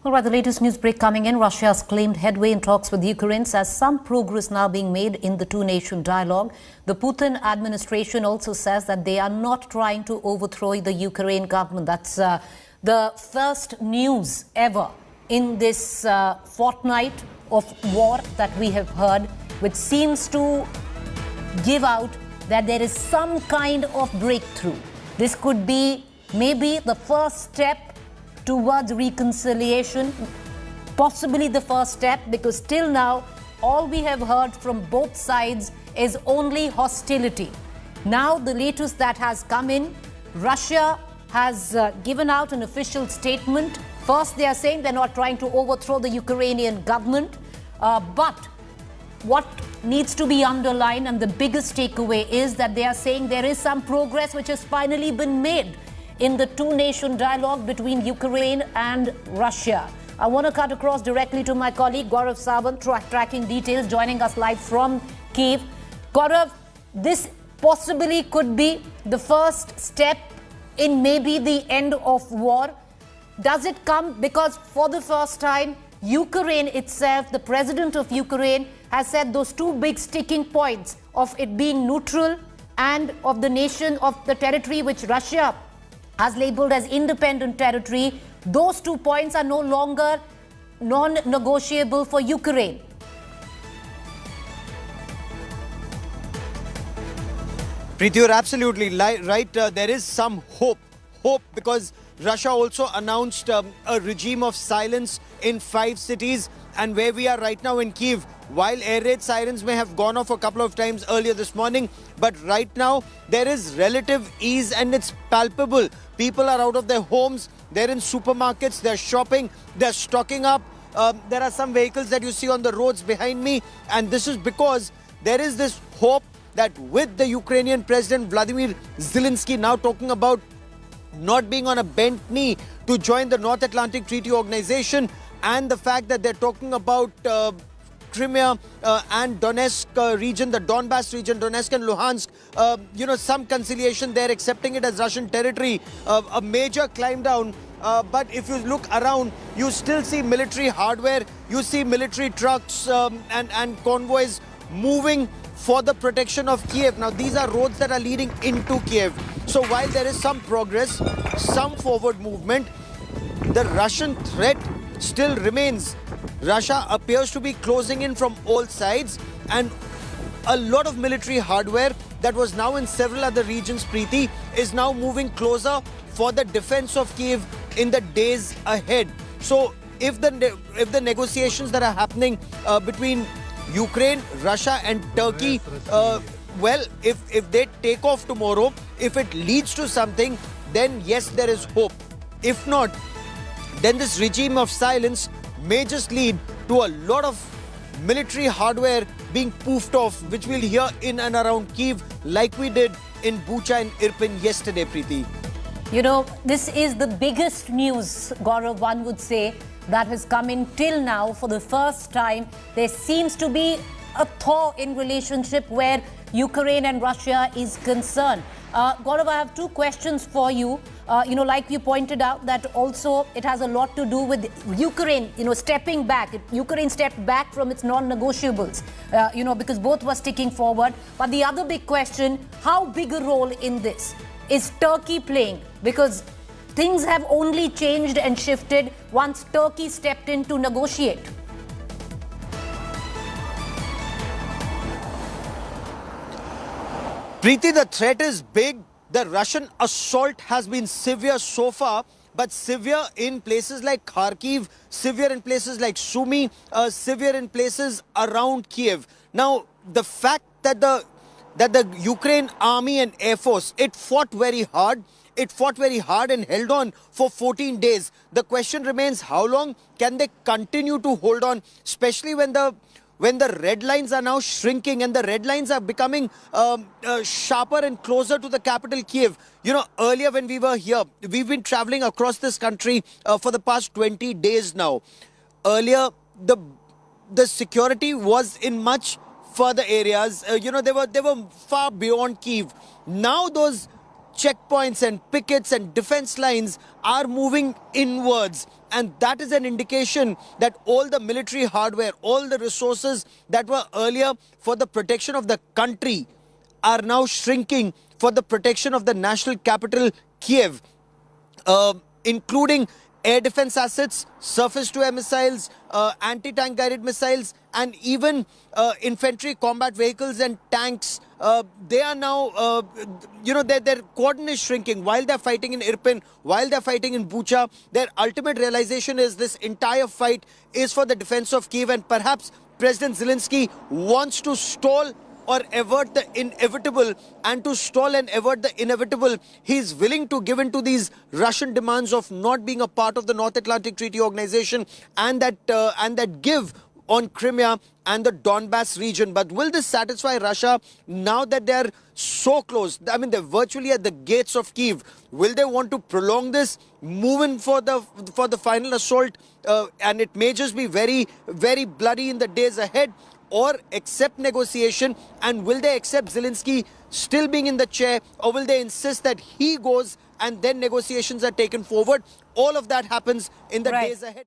All right, the latest news break coming in. Russia has claimed headway in talks with Ukraine as some progress now being made in the two-nation dialogue. The Putin administration also says that they are not trying to overthrow the Ukraine government. That's the first news ever in this fortnight of war that we have heard, which seems to give out that there is some kind of breakthrough. This could be maybe the first step towards reconciliation, possibly the first step, because till now all we have heard from both sides is only hostility. Now the latest that has come in, Russia has given out an official statement. First they are saying they're not trying to overthrow the Ukrainian government, but what needs to be underlined and the biggest takeaway is that they are saying there is some progress which has finally been made in the two-nation dialogue between Ukraine and Russia. I want to cut across directly to my colleague Gaurav Sawant, tracking details, joining us live from Kyiv. Gaurav, this possibly could be the first step in maybe the end of war. Does it come because for the first time, Ukraine itself, the president of Ukraine, has said those two big sticking points of it being neutral and of the nation of the territory which Russia has labeled as independent territory, those 2 points are no longer non-negotiable for Ukraine. Preeti, you're absolutely right. There is some hope because Russia also announced a regime of silence in 5 cities, and where we are right now in Kyiv, while air raid sirens may have gone off a couple of times earlier this morning, but right now there is relative ease and it's palpable. People are out of their homes, they're in supermarkets, they're shopping, they're stocking up. There are some vehicles that you see on the roads behind me, and this is because there is this hope that with the Ukrainian President Volodymyr Zelenskyy now talking about not being on a bent knee to join the North Atlantic Treaty Organization, and the fact that they're talking about Crimea and Donetsk region, the Donbass region, Donetsk and Luhansk, some conciliation there, accepting it as Russian territory, a major climb down. But if you look around, you still see military hardware, you see military trucks and convoys moving for the protection of Kyiv. Now, these are roads that are leading into Kyiv. So while there is some progress, some forward movement, the Russian threat still remains. Russia appears to be closing in from all sides, and a lot of military hardware that was now in several other regions, Preeti, is now moving closer for the defense of Kyiv in the days ahead. So if the negotiations that are happening between Ukraine, Russia and Turkey, if they take off tomorrow, if it leads to something, then yes, there is hope. If not, then this regime of silence may just lead to a lot of military hardware being poofed off, which we'll hear in and around Kyiv, like we did in Bucha and Irpin yesterday, Preeti. You know, this is the biggest news, Gaurav, one would say, that has come in till now. For the first time, there seems to be a thaw in relationship where Ukraine and Russia is concerned. Gaurav, I have 2 questions for you. Like you pointed out, that also it has a lot to do with Ukraine, stepping back. Ukraine stepped back from its non-negotiables, because both were sticking forward. But the other big question, how big a role in this is Turkey playing? Because things have only changed and shifted once Turkey stepped in to negotiate. Preeti, the threat is big. The Russian assault has been severe so far, but severe in places like Kharkiv, severe in places like Sumy, severe in places around Kyiv. Now, the fact that the Ukraine army and air force, it fought very hard. It fought very hard and held on for 14 days. The question remains, how long can they continue to hold on, especially when the red lines are now shrinking and the red lines are becoming sharper and closer to the capital, Kyiv. Earlier when we were here, we've been traveling across this country for the past 20 days now. Earlier, the security was in much further areas. They were far beyond Kyiv. Now those checkpoints and pickets and defense lines are moving inwards. And that is an indication that all the military hardware, all the resources that were earlier for the protection of the country are now shrinking for the protection of the national capital, Kyiv, including air defense assets, surface-to-air missiles, anti-tank guided missiles, and even infantry combat vehicles and tanks. They are now, their cordon is shrinking while they're fighting in Irpin, while they're fighting in Bucha. Their ultimate realization is this entire fight is for the defense of Kyiv, and perhaps President Zelenskyy wants to stall or avert the inevitable, and to stall and avert the inevitable, he's willing to give in to these Russian demands of not being a part of the North Atlantic Treaty Organization and that give on Crimea and the Donbass region. But will this satisfy Russia now that they're so close? I mean, they're virtually at the gates of Kyiv. Will they want to prolong this, move in for the final assault, and it may just be very, very bloody in the days ahead? Or accept negotiation? And will they accept Zelenskyy still being in the chair, or will they insist that he goes and then negotiations are taken forward? All of that happens in the days ahead.